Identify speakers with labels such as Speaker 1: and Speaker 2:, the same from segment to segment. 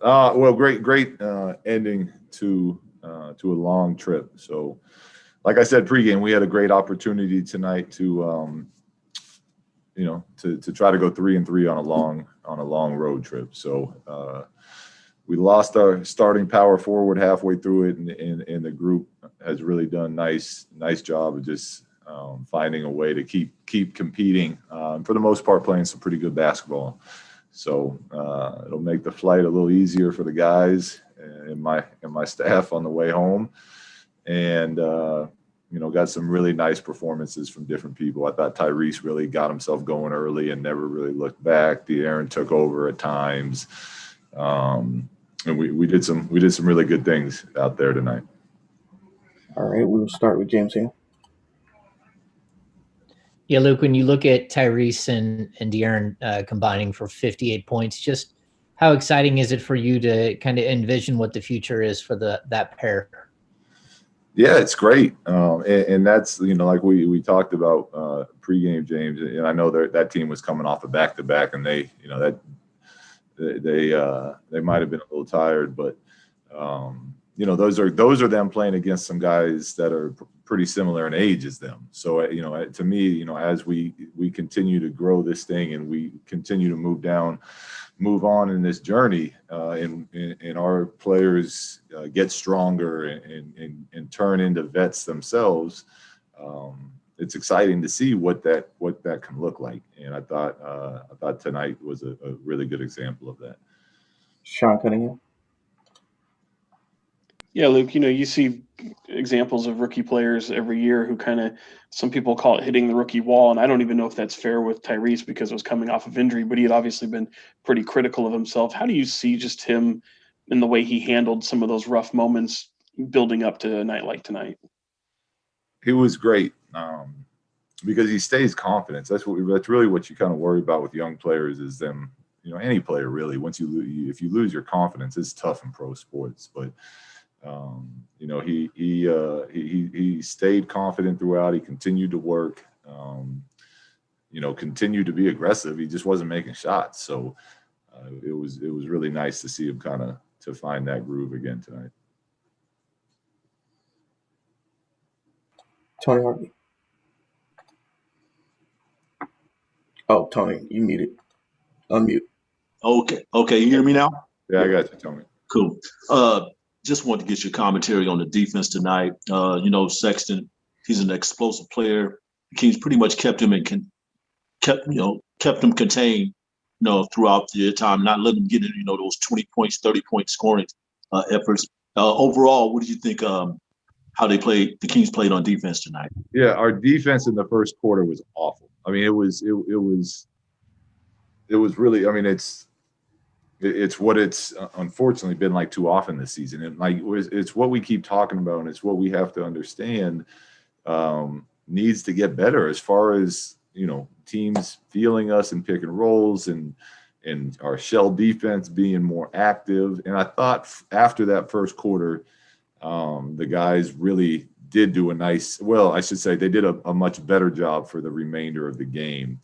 Speaker 1: Well, great ending to a long trip. So, like I said pregame, we had a great opportunity tonight to to try to go 3-3 on a long road trip. So we lost our starting power forward halfway through it, and the group has really done nice job of just finding a way to keep competing. For the most part, playing some pretty good basketball. So it'll make the flight a little easier for the guys and my staff on the way home. And got some really nice performances from different people. I thought Tyrese really got himself going early and never really looked back. De'Aaron took over at times, and we did some really good things out there tonight.
Speaker 2: All right, we will start with James here.
Speaker 3: Yeah, Luke, when you look at Tyrese and De'Aaron combining for 58 points, just how exciting is it for you to kind of envision what the future is for that pair?
Speaker 1: Yeah, it's great, and that's like we talked about pregame, James. And I know that team was coming off a back-to-back, and they might have been a little tired, but those are them playing against some guys that are pretty similar in age as them. So to me, as we continue to grow this thing and we continue to move on in this journey, and our players get stronger and turn into vets themselves, it's exciting to see what that can look like. And I thought tonight was a really good example of that.
Speaker 2: Sean Cunningham.
Speaker 4: Yeah, Luke, you see examples of rookie players every year who some people call it hitting the rookie wall. And I don't even know if that's fair with Tyrese because it was coming off of injury, but he had obviously been pretty critical of himself. How do you see just him and the way he handled some of those rough moments building up to a night like tonight?
Speaker 1: He was great because he stays confident. That's really what you kind of worry about with young players is them, any player really. If you lose your confidence, it's tough in pro sports, but he stayed confident throughout. He continued to work, continued to be aggressive. He just wasn't making shots. So it was really nice to see him to find that groove again tonight.
Speaker 2: Tony Harvey. Oh, Tony, you muted. Unmute.
Speaker 5: Okay. You hear me now?
Speaker 1: Yeah, I got you, Tony.
Speaker 5: Cool. Just wanted to get your commentary on the defense tonight. Sexton, he's an explosive player. The Kings pretty much kept him kept him contained, throughout the time, not letting him get in, those 20 points, 30-point scoring efforts. Overall, what do you think? How the Kings played on defense tonight?
Speaker 1: Yeah, our defense in the first quarter was awful. I mean, it was really. I mean, it's what it's unfortunately been like too often this season. And it's what we keep talking about, and it's what we have to understand needs to get better as far as teams feeling us and pick and rolls and our shell defense being more active. And I thought after that first quarter, the guys really did do they did a much better job for the remainder of the game.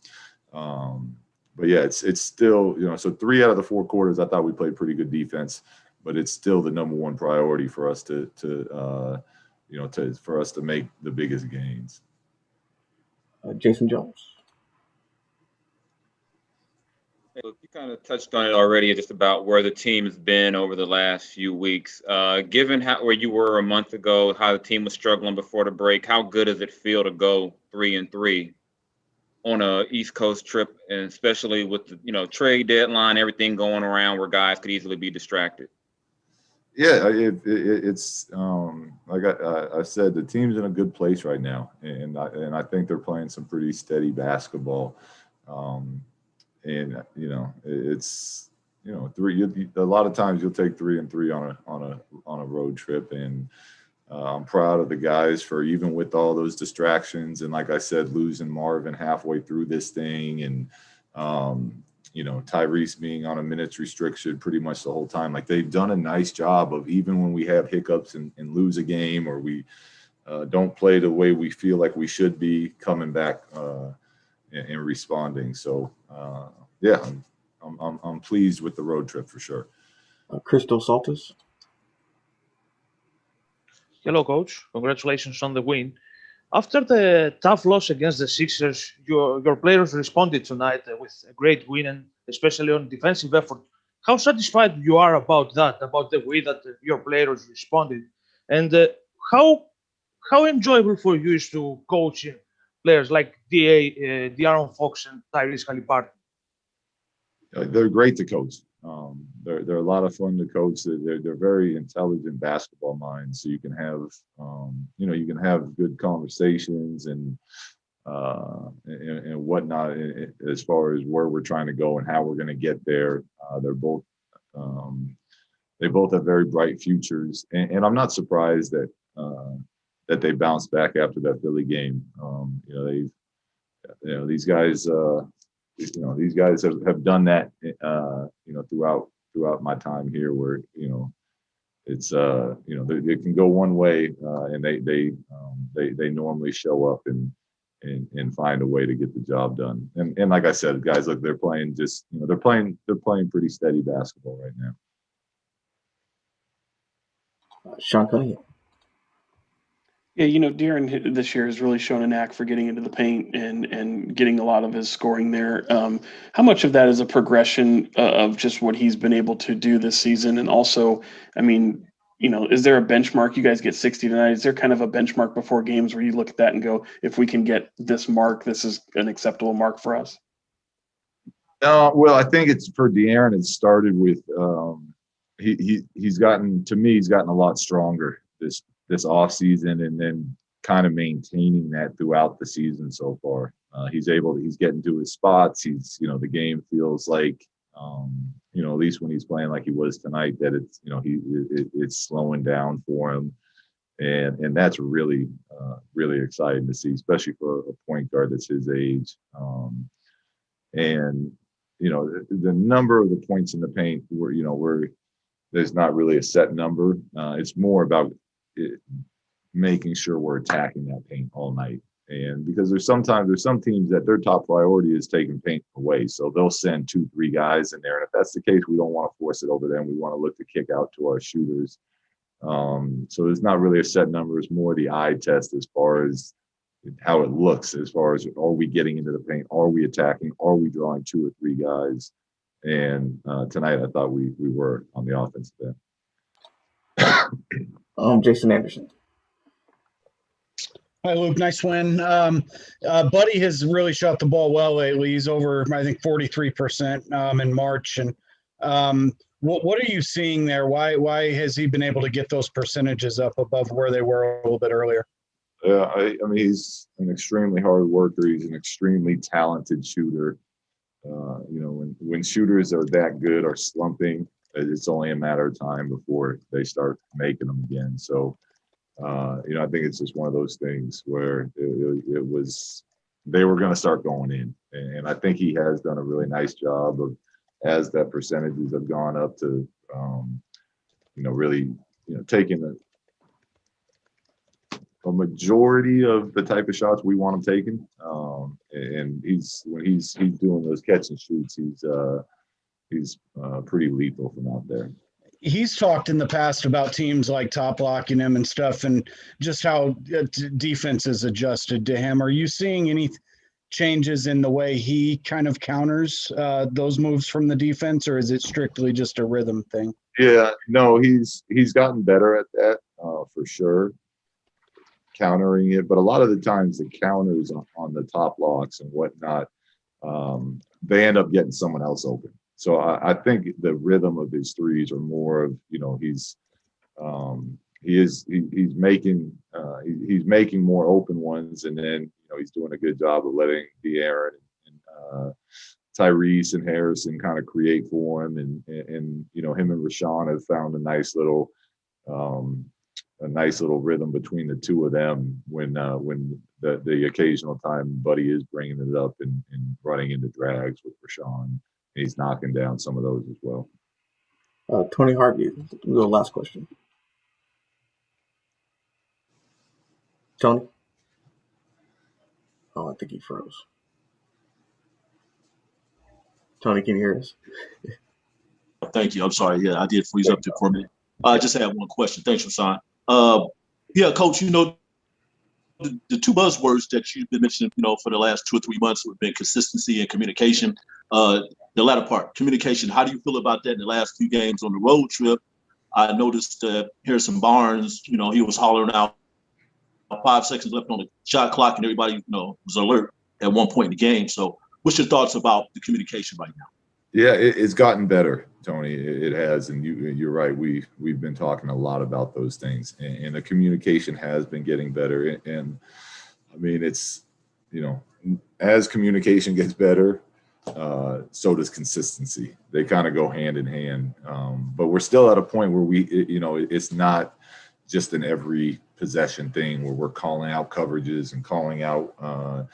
Speaker 1: But yeah, it's still, so 3 out of the 4 quarters, I thought we played pretty good defense, but it's still the number one priority for us for us to make the biggest gains.
Speaker 2: Jason Jones.
Speaker 6: Look, you kind of touched on it already, just about where the team has been over the last few weeks. Given where you were a month ago, how the team was struggling before the break, how good does it feel to go 3-3 on a East Coast trip, and especially with the trade deadline, everything going around where guys could easily be distracted?
Speaker 1: Yeah, it's like I said, the team's in a good place right now, and I think they're playing some pretty steady basketball. And it's a lot of times you'll take 3-3 on a road trip, and I'm proud of the guys for, even with all those distractions, and like I said, losing Marvin halfway through this thing, and Tyrese being on a minutes restriction pretty much the whole time. Like, they've done a nice job of, even when we have hiccups and lose a game, or we don't play the way we feel like we should be, coming back and responding. So yeah, I'm pleased with the road trip for sure.
Speaker 2: Crystal Saltis.
Speaker 7: Hello, coach. Congratulations on the win. After the tough loss against the Sixers, your players responded tonight with a great win, and especially on defensive effort. How satisfied you are about that, about the way that your players responded, and how enjoyable for you is to coach players like De'Aaron Fox and Tyrese Haliburton?
Speaker 1: They're great to coach. They're a lot of fun to coach. They're very intelligent basketball minds. So you can have you can have good conversations and whatnot as far as where we're trying to go and how we're going to get there. They both have very bright futures, and I'm not surprised that they bounced back after that Philly game. These guys. These guys have done that, throughout my time here, where it's they can go one way, and they normally show up and find a way to get the job done. And like I said, guys, look, they're playing they're playing pretty steady basketball right now.
Speaker 2: Sean Cunningham.
Speaker 4: Yeah, De'Aaron this year has really shown a knack for getting into the paint and getting a lot of his scoring there. How much of that is a progression of just what he's been able to do this season? And also, is there a benchmark? You guys get 60 tonight. Is there kind of a benchmark before games where you look at that and go, if we can get this mark, this is an acceptable mark for us?
Speaker 1: Well, I think it's for De'Aaron. It started with he's gotten a lot stronger this off season, and then kind of maintaining that throughout the season so far. He's getting to his spots. The game feels like, at least when he's playing like he was tonight, that it's, it's slowing down for him. And that's really, really exciting to see, especially for a point guard that's his age. The number of the points in the paint there's not really a set number. It's more about making sure we're attacking that paint all night. And because there's some teams that their top priority is taking paint away. So they'll send 2-3 guys in there. And if that's the case, we don't want to force it over them. We want to look to kick out to our shooters. So there's not really a set number. It's more the eye test as far as how it looks, as far as, are we getting into the paint? Are we attacking? Are we drawing 2 or 3 guys? And tonight I thought we were on the offensive end.
Speaker 2: Jason Anderson.
Speaker 8: Hi, Luke. Nice win. Buddy has really shot the ball well lately. He's over, I think, 43% in March. And what are you seeing there? Why has he been able to get those percentages up above where they were a little bit earlier?
Speaker 1: Yeah, he's an extremely hard worker. He's an extremely talented shooter. When shooters are that good or slumping, it's only a matter of time before they start making them again. So, I think it's just one of those things where it was, they were going to start going in. And I think he has done a really nice job of, as that percentages have gone up to, really, taking a majority of the type of shots we want him taking. And when he's doing those catch and shoots, he's pretty lethal from out there.
Speaker 8: He's talked in the past about teams like top locking him and stuff, and just how defense is adjusted to him. Are you seeing any changes in the way he kind of counters those moves from the defense, or is it strictly just a rhythm thing?
Speaker 1: Yeah, no, he's gotten better at that for sure, countering it. But a lot of the times the counters on the top locks and whatnot, they end up getting someone else open. So I think the rhythm of his threes are more of, he's making more open ones, and then he's doing a good job of letting De'Aaron and Tyrese and Harrison kind of create for him, and him and Rashawn have found a nice little rhythm between the two of them when the occasional time Buddy is bringing it up and running into drags with Rashawn. He's knocking down some of those as well.
Speaker 2: Tony Harvey, the last question. Tony? Oh, I think he froze. Tony, can you hear us?
Speaker 5: Thank you. I'm sorry. Yeah, I did freeze up there for a minute. I just had one question. Thanks, Rasan. Yeah, Coach, you know, the two buzzwords that you've been mentioning, you know, for the last 2 or 3 months have been consistency and communication. The latter part, communication, how do you feel about that in the last few games on the road trip? I noticed Harrison Barnes, you know, he was hollering out 5 seconds left on the shot clock, and everybody, you know, was alert at one point in the game. So what's your thoughts about the communication right now?
Speaker 1: Yeah, it's gotten better, Tony. It has, and you're right. We've been talking a lot about those things, and the communication has been getting better. And I mean, it's, you know, as communication gets better, so does consistency. They kind of go hand in hand. But we're still at a point where you know, it's not just an every possession thing where we're calling out coverages and calling out,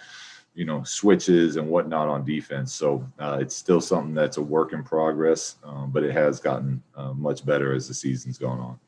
Speaker 1: you know, switches and whatnot on defense. So it's still something that's a work in progress, but it has gotten much better as the season's gone on.